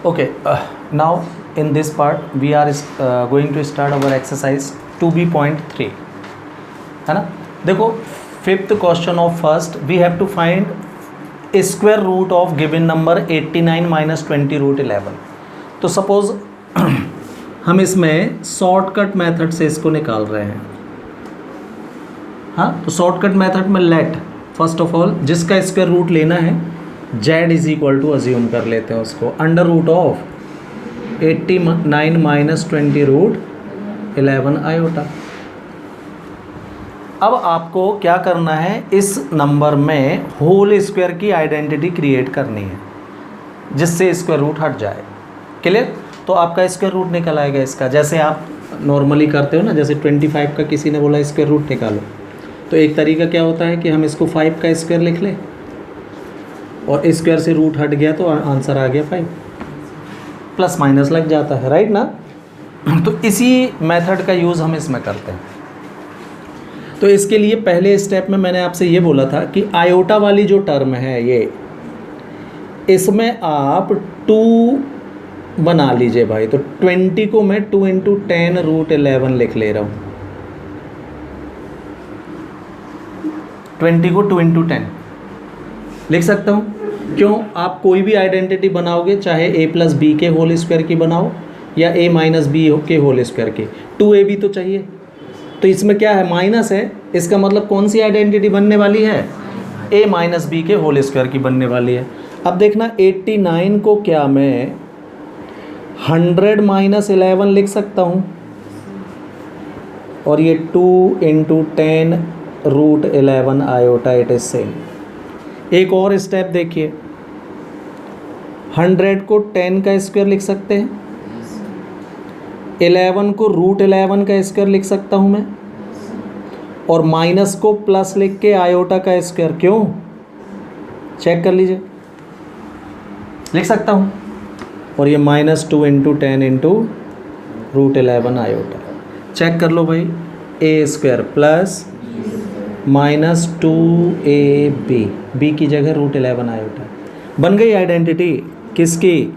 Okay, now in this part we are going to start our exercise 2b.3 है ना. देखो fifth question of first we have to find square root of given number 89 minus 20 root 11. तो suppose हम इसमें shortcut method से इसको निकाल रहे हैं. हाँ, तो शॉर्टकट मेथड में लेट फर्स्ट ऑफ ऑल जिसका स्क्वायर रूट लेना है z is equal to assume कर लेते हैं उसको under root of 89 minus 20 root 11 iota. अब आपको क्या करना है, इस नंबर में होल स्क्वायर की आइडेंटिटी क्रिएट करनी है जिससे स्क्वायर रूट हट जाए. क्लियर. तो आपका स्क्वायर रूट निकल आएगा इसका, जैसे आप नॉर्मली करते हो ना. जैसे 25 का किसी ने बोला स्क्वायर रूट निकालो, तो एक तरीका क्या होता है कि हम इसको 5 का स्क्वायर लिख लें और स्क्वायर से रूट हट गया तो आंसर आ गया 5. प्लस माइनस लग जाता है, राइट ना. तो इसी मेथड का यूज़ हम इसमें करते हैं. तो इसके लिए पहले स्टेप में मैंने आपसे ये बोला था कि आयोटा वाली जो टर्म है ये, इसमें आप 2 बना लीजिए भाई. तो 20 को मैं 2 × 10 रूट 11 लिख ले रहा हूँ. 20 को 2 × 10 लिख सकता हूँ. क्यों? आप कोई भी आइडेंटिटी बनाओगे, चाहे a प्लस बी के होल स्क्वायर की बनाओ या a माइनस बी के होल स्क्वायर की, 2ab तो चाहिए. तो इसमें क्या है, माइनस है. इसका मतलब कौन सी आइडेंटिटी बनने वाली है, a माइनस बी के होल स्क्वायर की बनने वाली है. अब देखना 89 को क्या मैं 100 माइनस 11 लिख सकता हूँ और ये 2 × 10 root 11 iota. It is same. एक और स्टेप देखिए, 100 को 10 का स्क्वायर लिख सकते हैं, 11 को रूट 11 का स्क्वायर लिख सकता हूँ मैं, और माइनस को प्लस लिख के आयोटा का स्क्वायर. क्यों? चेक कर लीजिए, लिख सकता हूँ. और ये -2 × 10 × रूट 11 आयोटा. चेक कर लो भाई, a square plus -2ab, b की जगह रूट 11 आयोटा. बन गई आइडेंटिटी किसकी,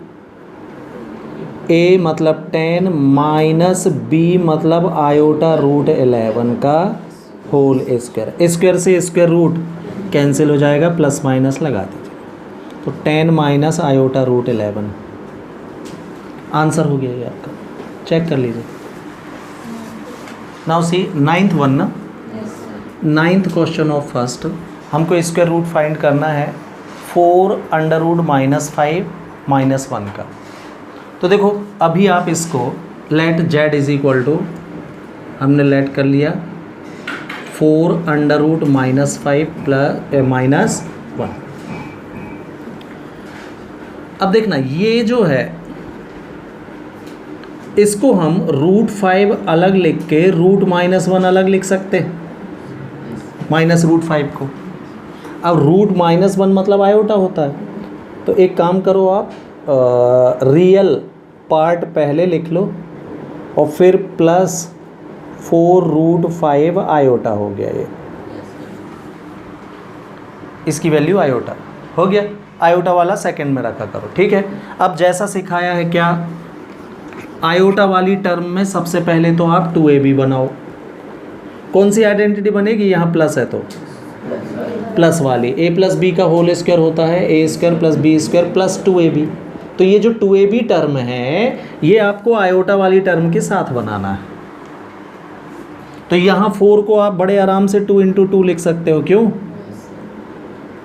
a मतलब 10 माइनस b मतलब आयोटा रूट 11 का होल स्क्वायर. स्क्वायर से स्क्वायर रूट कैंसिल हो जाएगा, प्लस माइनस लगा दीजिए. तो 10 माइनस आयोटा रूट 11 आंसर हो गया ये आपका. चेक कर लीजिए. नाउ सी 9th वन ना, 9th क्वेश्चन ऑफ फर्स्ट. हमको स्क्वायर रूट फाइंड करना है 4 √-5 -1 का. तो देखो अभी आप इसको let z is equal to, हमने लेट कर लिया 4 √-5 प्लस -1. अब देखना ये जो है इसको हम √5 अलग लिख के √-1 अलग लिख सकते हैं, -√5 को. अब √-1 मतलब आयोटा होता है. तो एक काम करो आप, रियल पार्ट पहले लिख लो और फिर प्लस 4√5 आयोटा हो गया. ये इसकी वैल्यू आयोटा हो गया. आयोटा वाला सेकंड में रखा करो, ठीक है. अब जैसा सिखाया है, क्या आयोटा वाली टर्म में सबसे पहले तो आप 2ab बनाओ. कौन सी आइडेंटिटी बनेगी, यहाँ प्लस है तो प्लस वाली. a प्लस बी का होल स्क्वायर होता है a square plus B square plus 2ab. तो ये जो 2ab टर्म है ये आपको आयोटा वाली टर्म के साथ बनाना है. तो यहाँ 4 को आप बड़े आराम से 2 × 2 लिख सकते हो. क्यों?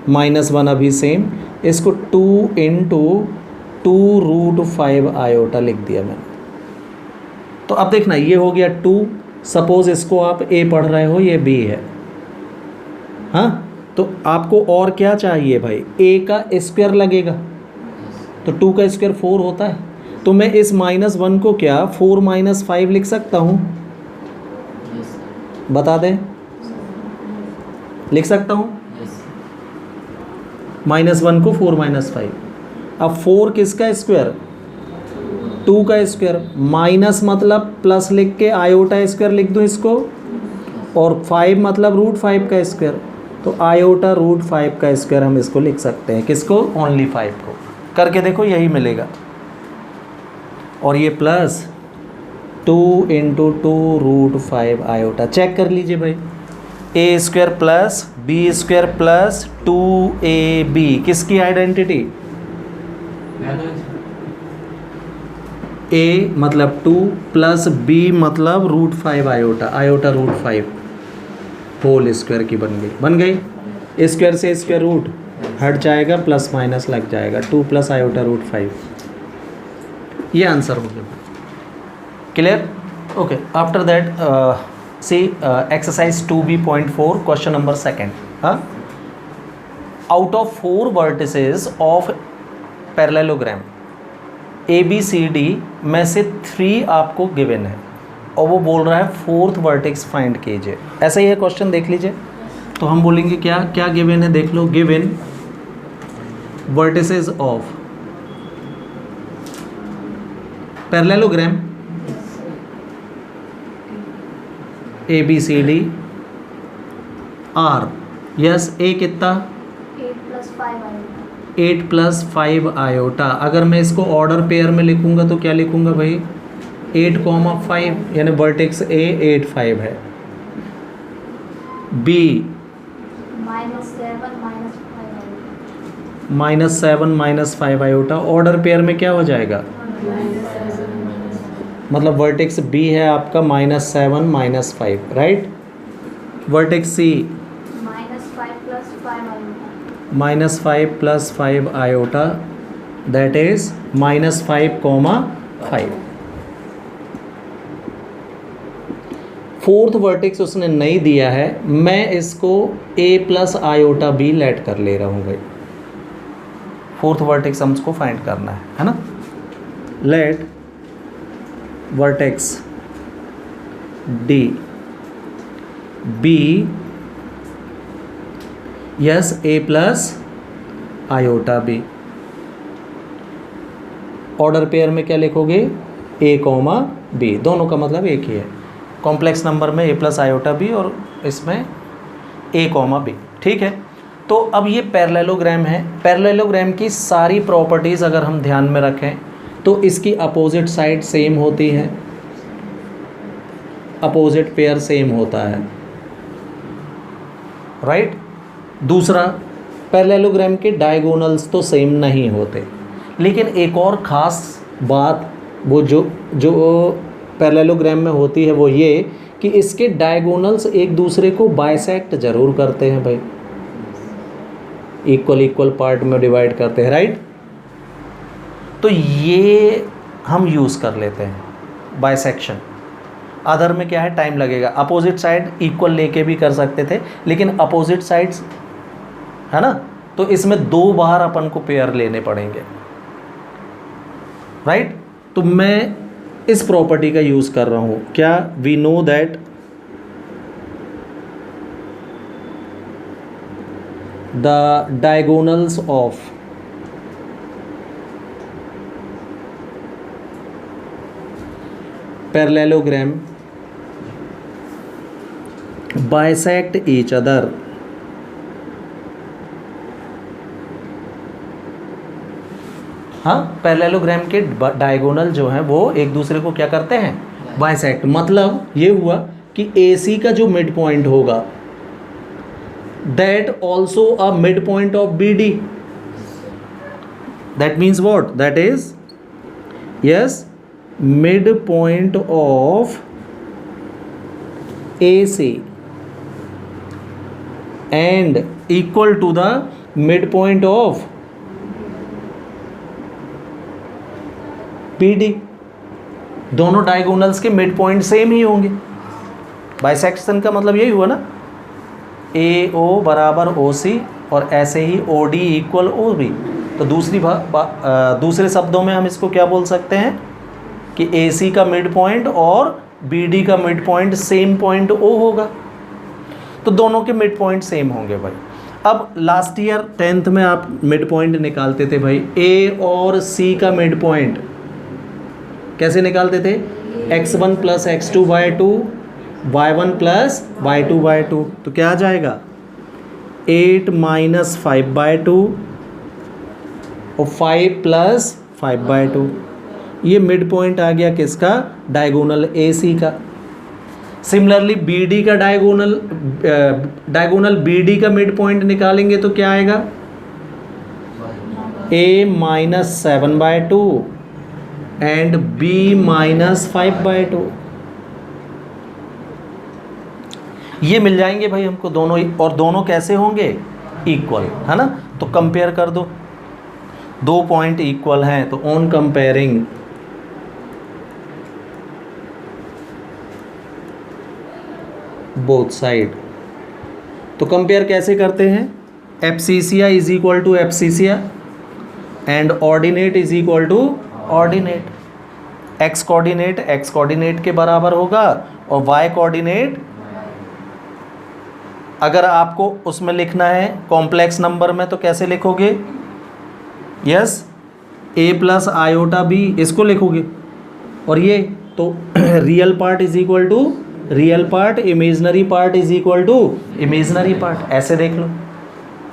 -1 अभी सेम. इसको 2 × 2√5 आयोटा लिख दिया मैंने. तो अब देखना ये हो गया 2. सपोज इसको आप a पढ़ रहे हो, ये b है. हाँ, तो आपको और क्या चाहिए भाई, a का स्क्वायर लगेगा. तो 2 का स्क्वायर 4 होता है. तो मैं इस -1 को क्या 4 - 5 लिख सकता हूँ, बता दें. लिख सकता हूँ -1 को 4 - 5. अब 4 किसका स्क्वायर, 2 का स्क्वायर. माइनस मतलब प्लस लिख के आयोटा स्क्वायर लिख दूँ इसको, और 5 मतलब √5 का स्क्वायर. तो आयोटा √5 का स्क्वायर हम इसको लिख सकते हैं. किसको? ओनली 5 को. करके देखो यही मिलेगा. और ये प्लस 2 इंटू 2√5 आयोटा। चेक कर लीजिए भाई, A square plus B square plus 2ab किसकी आइडेंटिटी? ए मतलब 2 प्लस बी मतलब √5 आयोटा, आयोटा √5 होल स्क्वायर की बन गई। स्क्वायर से स्क्वायर रूट हट जाएगा, प्लस माइनस लग जाएगा, 2 प्लस आयोटा √5। ये आंसर हो गया। Clear? Okay, after that see exercise 2b.4 question number second. हाँ, out of 4 vertices of parallelogram ABCD में से 3 आपको गिवन है और वो बोल रहा है 4th वर्टेक्स फाइंड कीजिए। ऐसा ही है क्वेश्चन, देख लीजिए। तो हम बोलेंगे क्या क्या गिवन है, देख लो। Given vertices of parallelogram ABCD are, yes, A कितना? 8 प्लस 5 आयोटा। अगर मैं इसको ऑर्डर पेयर में लिखूंगा तो क्या लिखूंगा भाई? 8,5, यानी वर्टेक्स A 8 5 है। B -7 -5 iota. ऑर्डर पेयर में क्या हो जाएगा? मतलब वर्टेक्स B है आपका -7 -5, right. Vertex C -5 plus 5 iota, that is -5,5। 4th vertex उसने नहीं दिया है, मैं इसको A plus iota B let कर ले रहा हूँ भाई। 4th वर्टेक्स हमको फाइंड करना है ना। Let vertex D B, yes, A plus iota B। Order pair में क्या लिखोगे? A, B, दोनों का मतलब एक ही है। कॉम्प्लेक्स नंबर में A प्लस आयोटा B और इसमें A, B, ठीक है। तो अब ये पैरेललोग्राम है। पैरेललोग्राम की सारी प्रॉपर्टीज़ अगर हम ध्यान में रखें तो इसकी अपोजिट साइड सेम होती है, अपोजिट पेयर सेम होता है, राइट। दूसरा, पैरेललोग्राम के डायगोनल्स तो सेम नहीं होते, लेकिन एक और ख़ास बात वो जो पैरेललोग्राम में होती है वो ये कि इसके डायगोनल्स एक दूसरे को बाइसेक्ट ज़रूर करते हैं भाई, इक्वल पार्ट में डिवाइड करते हैं, राइट। तो ये हम यूज़ कर लेते हैं बाइसेक्शन। अदर में क्या है, टाइम लगेगा। अपोजिट साइड इक्वल लेके भी कर सकते थे, लेकिन अपोजिट साइड्स है ना, तो इसमें 2 बार अपन को पेयर लेने पड़ेंगे, राइट। तो मैं इस प्रॉपर्टी का यूज़ कर रहा हूँ। क्या? We know that the diagonals of parallelogram bisect each other. हाँ, पैरेललोग्राम के डायगोनल जो हैं वो एक दूसरे को क्या करते हैं? बाइसेक्ट। मतलब ये हुआ कि AC का जो मिड पॉइंट होगा that also a mid point of BD। That means what? That is yes, mid point of AC and equal to the midpoint of BD। दोनों डायगोनल्स के मिड पॉइंट सेम ही होंगे। Bisection का मतलब यही हुआ ना, AO बराबर OC और ऐसे ही OD इक्वल OB। तो दूसरे शब्दों में हम इसको क्या बोल सकते हैं कि AC का मिड पॉइंट और BD का mid point same point O होगा, तो दोनों के मिड पॉइंट सेम होंगे भाई। अब लास्ट ईयर 10th में आप मिड पॉइंट निकालते थे भाई, A और C का मिड पॉइंट कैसे निकालते थे? x1 plus x2/2 y1 plus y2/2। तो क्या आ जाएगा? 8 माइनस 5/2 और 5 प्लस 5/2। ये मिड पॉइंट आ गया किसका, डायगोनल AC का। सिमिलरली BD का डायगोनल BD का मिड पॉइंट निकालेंगे तो क्या आएगा, A minus 7/2 and B minus 5/2। ये मिल जाएंगे भाई हमको दोनों ही, और दोनों कैसे होंगे, इक्वल, है ना। तो कंपेयर कर दो, 2 पॉइंट इक्वल हैं, तो ऑन कंपेयरिंग बोथ साइड, तो कंपेयर कैसे करते हैं, abscissa is equal to abscissa and ordinate is equal to ordinate. X coordinate के बराबर होगा और वाई कोऑर्डिनेट अगर आपको उसमें लिखना है कॉम्प्लेक्स नंबर में तो कैसे लिखोगे, yes, a plus iota b इसको लिखोगे, और ये तो real part is equal to real part, imaginary part is equal to imaginary part, ऐसे देख लो।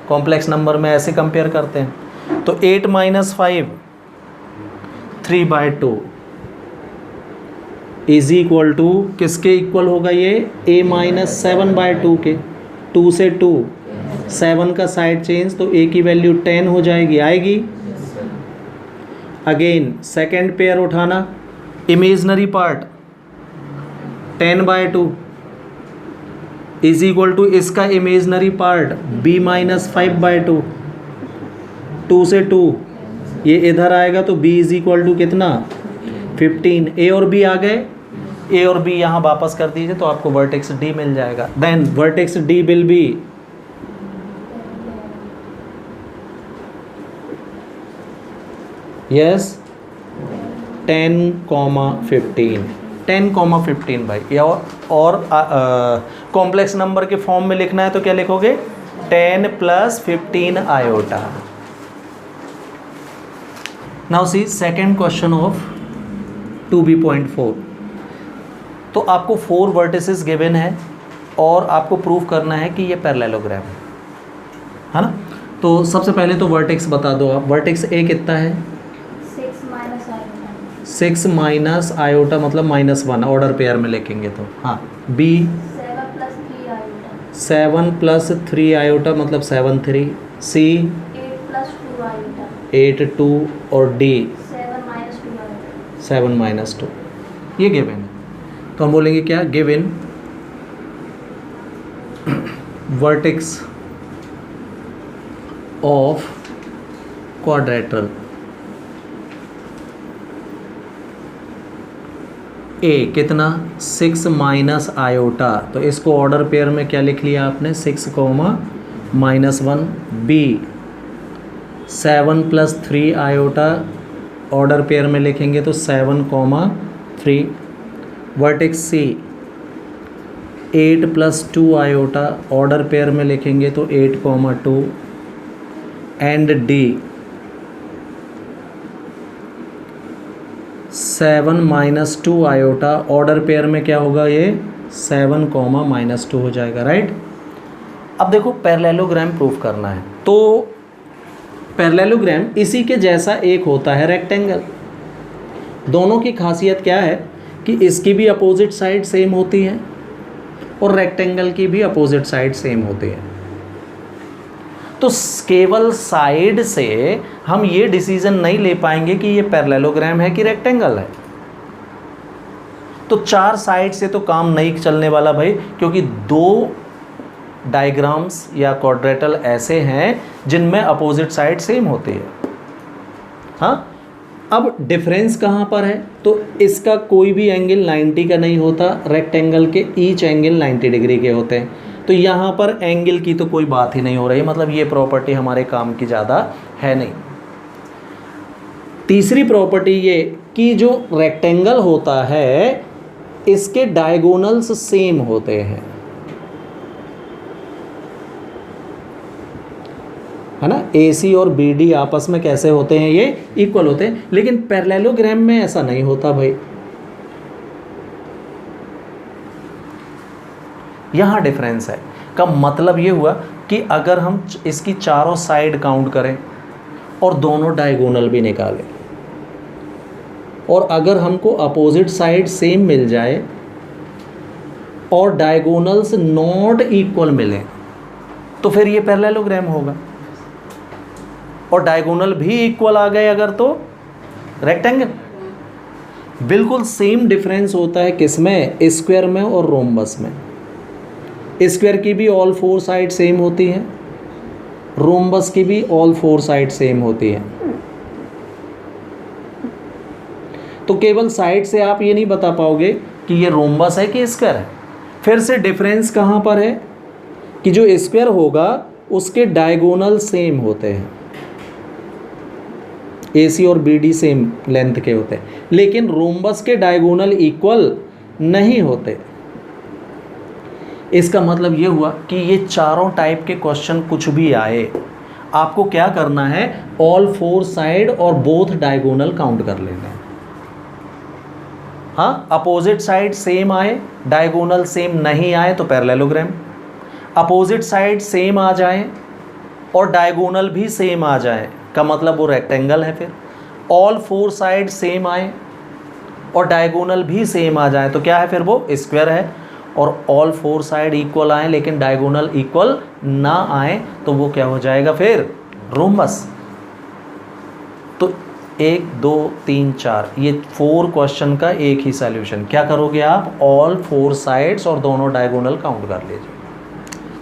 कॉम्प्लेक्स नंबर में ऐसे कंपेयर करते हैं। तो 8 माइनस 5 3/2 इज इक्वल टू किसके इक्वल होगा, ये a माइनस 7/2 के, 2 से 2 7 का साइड चेंज, तो a की वैल्यू 10 हो जाएगी, आएगी। अगेन सेकेंड पेयर उठाना, imaginary part 10/2 is equal to इसका इमेजनरी पार्ट b माइनस 5/2, 2 से 2 ये इधर आएगा तो b इज इक्वल टू कितना 15। a और b आ गए, a और b यहाँ वापस कर दीजिए तो आपको वर्टेक्स d मिल जाएगा। Then vertex d will be yes 10,15 10,15 भाई। और कॉम्प्लेक्स नंबर के फॉर्म में लिखना है तो क्या लिखोगे, 10 plus 15 iota. Now see second question of 2b.4। तो आपको 4 वर्टिसेस गिवन है और आपको प्रूव करना है कि ये पैरेललोग्राम है ना। तो सबसे पहले तो वर्टेक्स बता दो आप, वर्टेक्स A कितना है, 6 माइनस आयोटा मतलब -1, ऑर्डर पेयर में लिखेंगे तो, हाँ। B 7 प्लस 3 आयोटा मतलब 7 3, C 8 2 और D 7 माइनस 2। ये गिवन है तो हम बोलेंगे क्या, given vertex of quadrilateral A कितना 6 माइनस आयोटा, तो इसको ऑर्डर पेयर में क्या लिख लिया आपने, 6, -1। B 7 plus 3 iota, order pair में लिखेंगे तो 7, 3। Vertex C 8 plus 2 iota, order pair में लिखेंगे तो 8, 2। And D 7 minus 2 iota, order pair में क्या होगा, ये 7, -2 हो जाएगा, राइट। अब देखो पैरेललोग्राम प्रूफ करना है तो पैरेललोग्राम इसी के जैसा एक होता है रेक्टेंगल। दोनों की खासियत क्या है कि इसकी भी अपोजिट साइड सेम होती है और रेक्टेंगल की भी अपोजिट साइड सेम होती है। तो केवल साइड से हम ये डिसीजन नहीं ले पाएंगे कि ये पैरेललोग्राम है कि रेक्टेंगल है। तो 4 साइड से तो काम नहीं चलने वाला भाई, क्योंकि 2 डायग्राम्स या क्वाड्रेटल ऐसे हैं जिनमें अपोजिट साइड सेम होती है। हाँ, अब डिफरेंस कहाँ पर है, तो इसका कोई भी एंगल 90 का नहीं होता, रेक्टेंगल के ईच एंगल 90 डिग्री के होते हैं। तो यहाँ पर एंगल की तो कोई बात ही नहीं हो रही, मतलब ये प्रॉपर्टी हमारे काम की ज़्यादा है नहीं। तीसरी प्रॉपर्टी ये कि जो रेक्टेंगल होता है इसके डायगोनल्स सेम होते हैं, है ना। AC और BD आपस में कैसे होते हैं, ये इक्वल होते हैं। लेकिन पैरेललोग्राम में ऐसा नहीं होता भाई, यहाँ डिफरेंस है। का मतलब ये हुआ कि अगर हम इसकी चारों साइड काउंट करें और दोनों डायगोनल भी निकालें और अगर हमको अपोजिट साइड सेम मिल जाए और डायगोनल्स नॉट इक्वल मिले तो फिर ये पैरेललोग्राम होगा, और डायगोनल भी इक्वल आ गए अगर तो रेक्टेंगल। बिल्कुल सेम डिफरेंस होता है किसमें, स्क्वायर में और रोम्बस में। स्क्वायर की भी ऑल 4 साइड सेम होती है, रोम्बस की भी ऑल 4 साइड सेम होती है। तो केवल साइड से आप ये नहीं बता पाओगे कि ये रोम्बस है कि स्क्वायर है। फिर से डिफरेंस कहाँ पर है कि जो स्क्वायर होगा उसके डायगोनल सेम होते हैं, AC और BD सेम लेंथ के होते हैं, लेकिन रोम्बस के डायगोनल इक्वल नहीं होते। इसका मतलब ये हुआ कि ये चारों टाइप के क्वेश्चन कुछ भी आए, आपको क्या करना है, ऑल 4 साइड और बोथ डायगोनल काउंट कर लेना है। हाँ, अपोजिट साइड सेम आए, डायगोनल सेम नहीं आए तो पैरेललोग्राम। अपोजिट साइड सेम आ जाए और डायगोनल भी सेम आ जाए का मतलब वो रेक्टेंगल है। फिर ऑल 4 साइड सेम आए और डायगोनल भी सेम आ जाए तो क्या है, फिर वो स्क्वायर है। और ऑल 4 साइड इक्वल आए लेकिन डायगोनल इक्वल ना आए तो वो क्या हो जाएगा, फिर रोम्बस। तो 1 2 3 4 ये 4 क्वेश्चन का एक ही सॉल्यूशन। क्या करोगे आप, ऑल 4 साइड्स और दोनों डायगोनल काउंट कर लीजिए।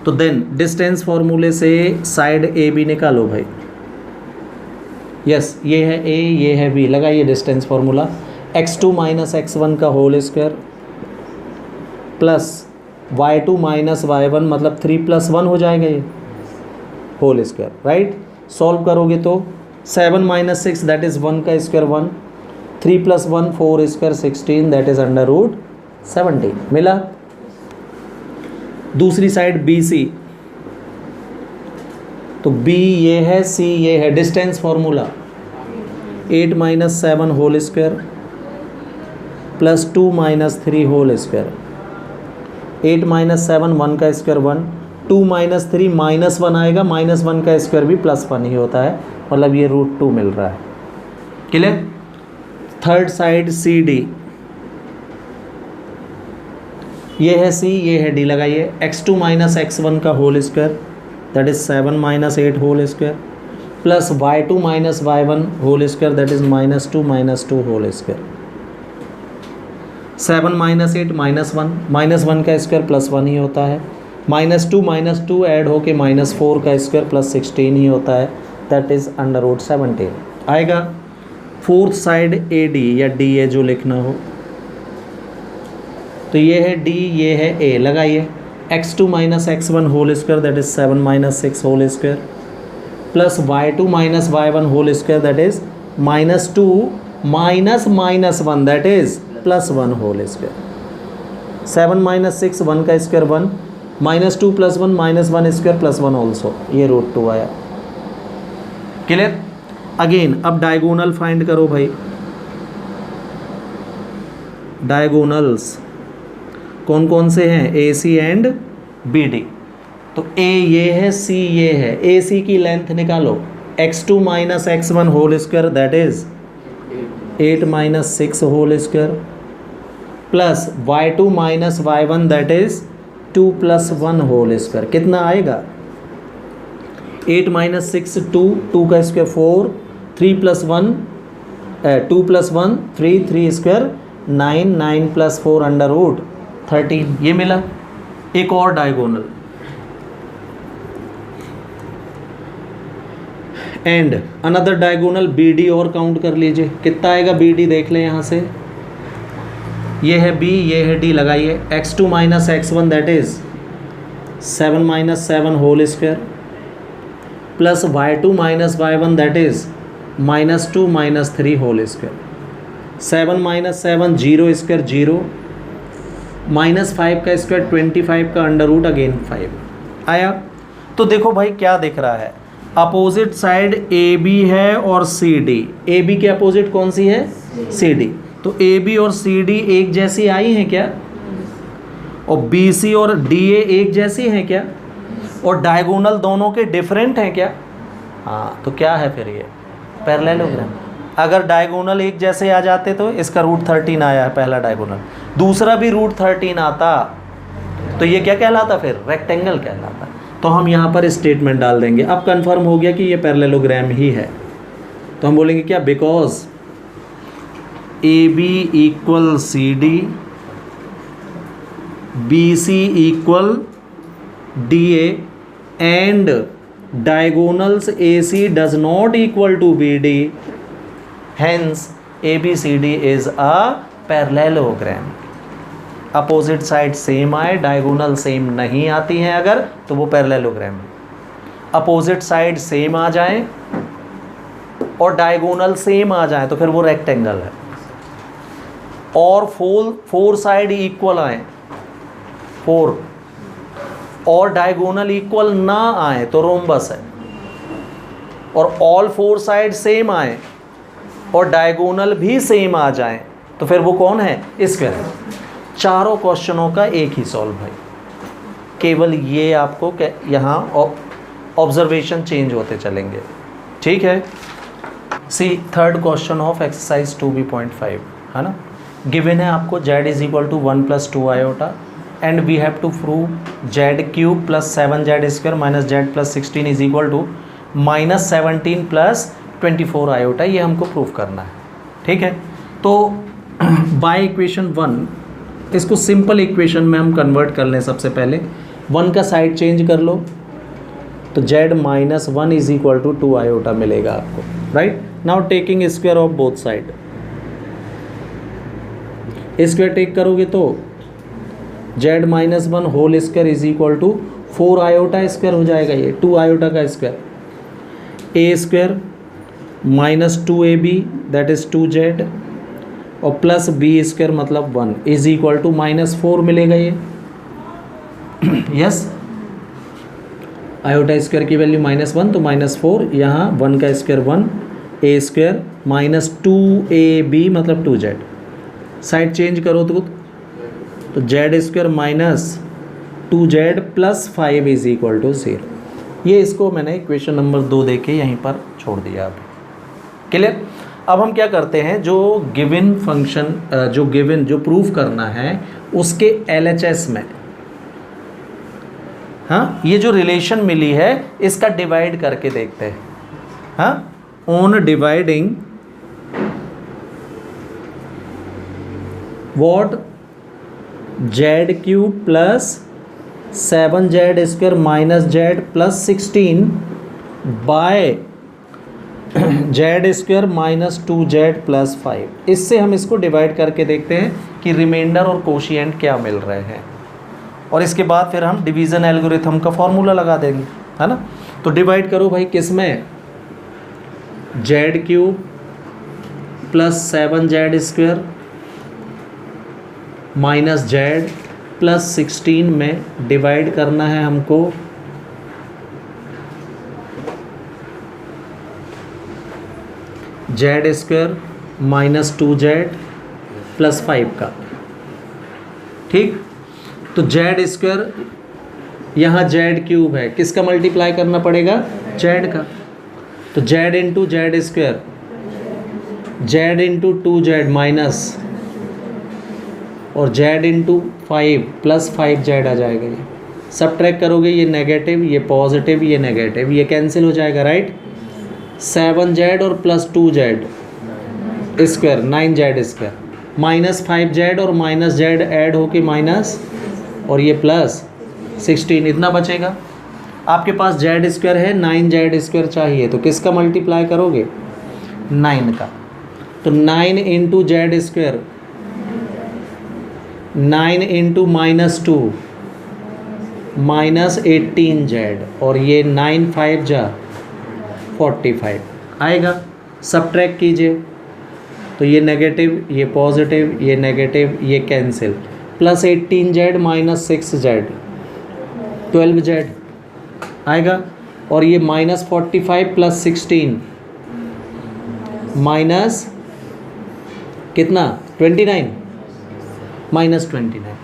तो देन डिस्टेंस फॉर्मूले से साइड AB निकालो भाई। यस, ये है A, ये है B, लगाइए distance formula. x2 minus x1 का whole square plus y2 minus y1 मतलब 3 + 1 हो जाएगा ये होल स्क्वायर, राइट। सॉल्व करोगे तो 7 - 6 दैट इज़ 1 का स्क्वायर 1, 3 + 1 4 स्क्वायर 16 दैट इज़ √17 मिला। दूसरी साइड BC, तो B ये है, C ये है। Distance formula 8 - 7 whole square plus 2 - 3 whole square. 8 - 7 1 का स्क्वायर 1, 2 - 3 -1 आएगा, -1 का स्क्वायर भी +1 ही होता है, मतलब ये √2 मिल रहा है। क्लियर। थर्ड साइड CD, ये है C, ये है D, लगाइए। x2 माइनस x1 का whole square that is 7 - 8 whole square plus y2 minus y1 whole square that is -2 - 2 whole square. 7 - 8 -1, -1 का स्क्वायर +1 ही होता है, -2 - 2 ऐड होके -4 का स्क्वायर +16 ही होता है, दैट इज़ √17 आएगा। फोर्थ साइड AD या DA जो लिखना हो, तो ये है D, ये है A, लगाइए। x2 minus x1 whole square that is 7 - 6 whole square plus y2 minus y1 whole square that is -2 - -1 that is +1 whole square. 7 - 6 1 का स्क्वायर 1, -2 + 1 -1 स्क्वायर +1 ऑल्सो, ये √2 आया। क्लियर। अगेन अब डायगोनल फाइंड करो भाई। डायगोनल्स कौन कौन से हैं, AC एंड BD। तो A ये है, C ये है। AC की लेंथ निकालो, x2 minus x1 whole square that is 8 - 6 whole square plus y2 minus y1 that is 2 + 1 whole square. कितना आएगा, 8 - 6 2 का स्क्वायर 4, 3 + 1 2 + 1 3 स्क्वायर 9, 9 + 4 √13 ये मिला। एक और diagonal and another diagonal BD और काउंट कर लीजिए, कितना आएगा BD देख लें यहाँ से। ये है B, ये है D, लगाइए। x2 minus x1 that is 7 - 7 whole square plus y2 minus y1 that is -2 - 3 whole square. 7 - 7 0 square 0, -5 का स्क्वायर 25 का √ अगेन 5 आया। तो देखो भाई क्या दिख रहा है, अपोजिट साइड AB है और CD। AB के अपोजिट कौन सी है, CD। तो AB और CD एक जैसी आई हैं क्या, और BC और DA एक जैसी हैं क्या, और डायगोनल दोनों के डिफरेंट हैं क्या। हाँ, तो क्या है फिर ये पैरेललोग्राम। अगर डायगोनल एक जैसे आ जाते तो इसका रूट 13 आया है पहला डायगोनल, दूसरा भी रूट 13 आता तो ये क्या कहलाता, फिर रेक्टेंगल कहलाता। तो हम यहाँ पर स्टेटमेंट डाल देंगे। अब कंफर्म हो गया कि ये पैरेललोग्राम ही है, तो हम बोलेंगे क्या, because A B equal C D, B C equal D A and diagonals A C does not equal to B D, hence A B C D is a parallelogram. Opposite side same आए, diagonal same नहीं आती हैं अगर, तो वो parallelogram है। Opposite side same आ जाए और डायगोनल सेम आ जाए तो फिर वो रेक्टेंगल है। और फोर साइड इक्वल आए, 4, और डायगोनल इक्वल ना आए तो रोम्बस है। और ऑल 4 साइड सेम आए और डायगोनल भी सेम आ जाए तो फिर वो कौन है, स्क्वायर है। चारों क्वेश्चनों का एक ही सॉल्व भाई, केवल ये आपको यहाँ ऑब्जर्वेशन चेंज होते चलेंगे, ठीक है। See third question of exercise 2b.5 है ना। गिवन है आपको z is equal to 1 + 2 iota and we have to prove z³ + 7z² minus z + 16 is equal to -17 + 24 iota, ये हमको प्रूव करना है, ठीक है। तो बाय इक्वेशन 1 इसको सिंपल इक्वेशन में हम कन्वर्ट कर लें। सबसे पहले 1 का साइड चेंज कर लो तो z - 1 is equal to 2 iota मिलेगा आपको, right. Now taking square of both side, square take करोगे तो z - 1 whole square is equal to 4 iota square हो जाएगा, ये 2 आयोटा का square, a² - 2ab that is 2z और प्लस b² मतलब 1 इज इक्वल टू -4 मिलेगा ये, यस। आयोटा स्क्वायर की वैल्यू -1 तो -4, यहाँ 1 का स्क्वायर 1, a² - 2ab मतलब 2z, साइड चेंज करो तो z² - 2z + 5 is equal to 0। ये इसको मैंने इक्वेशन नंबर 2 दे के यहीं पर छोड़ दिया अभी, क्लियर। अब हम क्या करते हैं, जो गिवन फंक्शन जो प्रूफ करना है उसके LHS में, हाँ, ये जो रिलेशन मिली है इसका डिवाइड करके देखते हैं, हाँ। On dividing what z³ + 7z² minus z + 16 by z² - 2z + 5, इससे हम इसको डिवाइड करके देखते हैं कि रिमाइंडर और कोशिएंट क्या मिल रहे हैं, और इसके बाद फिर हम डिवीज़न एल्गोरिथम का फॉर्मूला लगा देंगे, है ना। तो डिवाइड करो भाई किस में, z³ + 7z² माइनस z + 16 में डिवाइड करना है हमको z² - 2z + 5 का, ठीक। तो z² यहाँ z³ है, किसका मल्टीप्लाई करना पड़ेगा, z का। तो z × z² z × 2z minus और z × 5 + 5z आ जाएगा। ये सब्ट्रैक्ट करोगे, ये नेगेटिव, ये पॉजिटिव, ये नेगेटिव, ये कैंसिल हो जाएगा, राइट। 7z और + 2z² 9z² -5z और -z ऐड होके माइनस और ये +16, इतना बचेगा। आपके पास z² है, 9z² चाहिए, तो किसका मल्टीप्लाई करोगे, 9 का। तो 9 × z², 9 × -2 -18z और ये 9 5 जा 45 आएगा। सब्ट्रैक्ट कीजिए तो ये नेगेटिव, ये पॉजिटिव, ये नेगेटिव, ये कैंसिल, +18z - 6z 12z आएगा। और ये -45 + 16 माइनस कितना, 29 -29,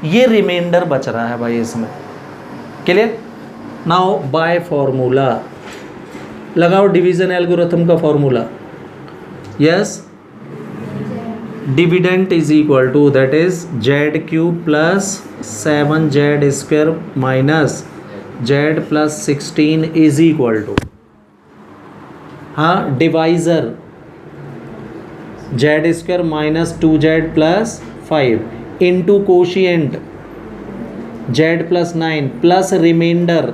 ये रिमाइंडर बच रहा है भाई इसमें, क्लियर। नाउ बाय फॉर्मूला लगाओ डिवीज़न एल्गोरिथम का formula, yes, dividend is equal to that is Z cube plus 7z square minus Z plus 16 is equal to, हाँ, divisor Z square minus 2z plus 5 into quotient Z plus 9 plus remainder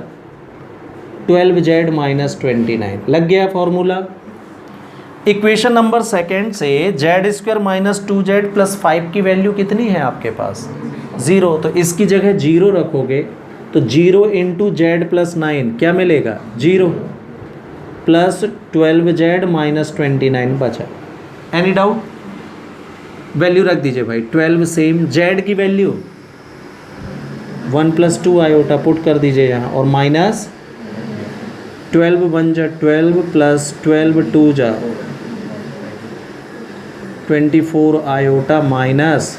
12z minus 29। लग गया formula. Equation number second से Z square minus 2z plus 5 की value कितनी है आपके पास? 0। तो इसकी जगह 0 रखोगे तो 0 इंटू जेड प्लस 9 क्या मिलेगा? 0 प्लस 12z माइनस 29 बचा। Any doubt? वैल्यू रख दीजिए भाई, 12 सेम, जेड की वैल्यू 1 प्लस 2 आयोटा पुट कर दीजिए यहाँ, और माइनस 12 1 जा 12 प्लस 12 2 जा 24 आयोटा माइनस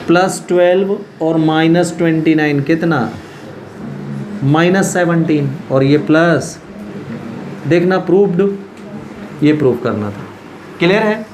प्लस 12 और माइनस 29 कितना? माइनस 17, और ये प्लस, देखना प्रूव्ड, ये प्रूव करना था। क्लियर है?